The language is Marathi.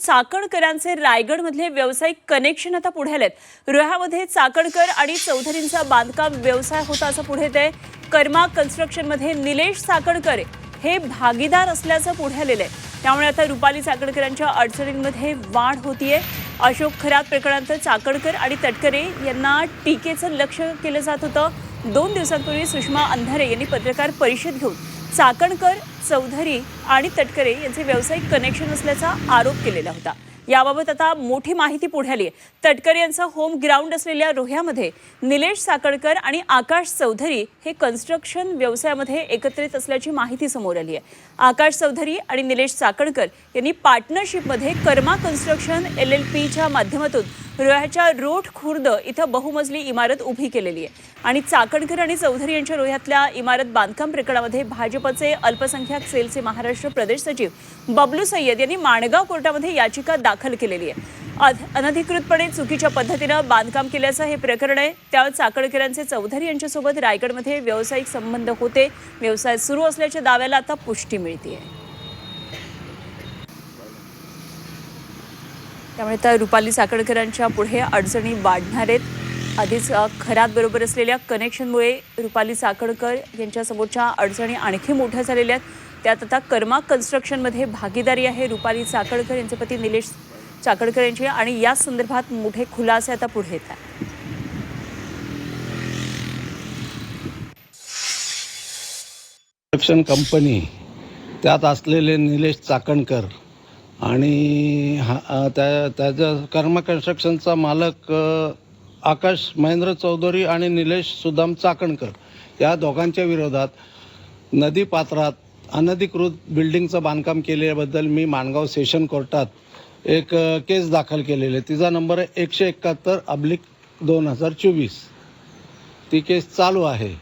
चाकणकरांचे रायगडमधले व्यावसायिक कनेक्शन आता पुढे आलेत। रोह्यामध्ये चाकणकर आणि चौधरींचा बांधकाम व्यवसाय होता असं पुढे येतंय। कर्मा कन्स्ट्रक्शनमध्ये निलेश चाकणकर हे भागीदार असल्याचं पुढे आलेलं आहे। त्यामुळे आता रुपाली चाकणकरांच्या अडचणींमध्ये वाढ होतीये। अशोक खरात प्रकरणानंतर चाकणकर आणि तटकरे यांना टीकेचं लक्ष केलं जात होतं। 2 दिवसांपूर्वी सुषमा अंधारे यांनी पत्रकार परिषद घेऊन चाकणकर, चौधरी आणि तटकरे यांचे व्यावसायिक कनेक्शन असल्याचा आरोप केलेला होता। याबाबत आता मोठी माहिती पुढे आली आहे। तटकरे यांचं होम ग्राउंड असलेल्या रोह्यामध्ये निलेश चाकणकर आणि आकाश चौधरी हे कन्स्ट्रक्शन व्यवसायामध्ये एकत्रित असल्याची माहिती समोर आली आहे। आकाश चौधरी आणि निलेश चाकणकर यांनी पार्टनरशिपमध्ये कर्मा कन्स्ट्रक्शन LLPच्या माध्यमातून रोह्याच्या रोठ खुर्द इथं बहुमजली इमारत उभी केलेली आहे। आणि चाकणकर आणि चौधरी यांच्या रोह्यातल्या इमारत बांधकाम प्रकरणामध्ये भाजपचे अल्पसंख्याक सेलचे महाराष्ट्र प्रदेश सचिव बबलू सय्यद यांनी माणगाव कोर्टामध्ये याचिका दाखल केलेली आहे। अनधिकृतपणे चुकीच्या पद्धतीनं बांधकाम केल्याचं हे प्रकरण आहे। त्यावर चाकणकरांचे चौधरी यांच्यासोबत रायगडमध्ये व्यावसायिक संबंध होते, व्यवसाय सुरू असल्याच्या दाव्याला आता पुष्टी मिळते। त्यामुळे तर रुपाली चाकणकरांच्या पुढे अडचणी वाढणार आहेत। आधीच खरात बरोबर असलेल्या कनेक्शनमुळे रुपाली चाकणकर यांच्या समोरच्या अडचणी आणखी मोठ्या झालेल्या आहेत। त्यात आता कर्मा कन्स्ट्रक्शनमध्ये भागीदारी आहे रुपाली चाकणकर यांचे पती निलेश चाकणकर यांची, आणि या संदर्भात मोठे खुलासे आता पुढे येत आहेत। कन्स्ट्रक्शन कंपनी त्यात असलेले निलेश चाकणकर आणि त्याच्या कर्मा कन्स्ट्रक्शनचा मालक आकाश महेंद्र चौधरी आणि निलेश सुदाम चाकणकर या दोघांच्या विरोधात नदीपात्रात अनधिकृत बिल्डिंगचं बांधकाम केल्याबद्दल मी माणगाव सेशन कोर्टात एक केस दाखल केलेली आहे। तिचा नंबर आहे 171/2024। ती केस चालू आहे।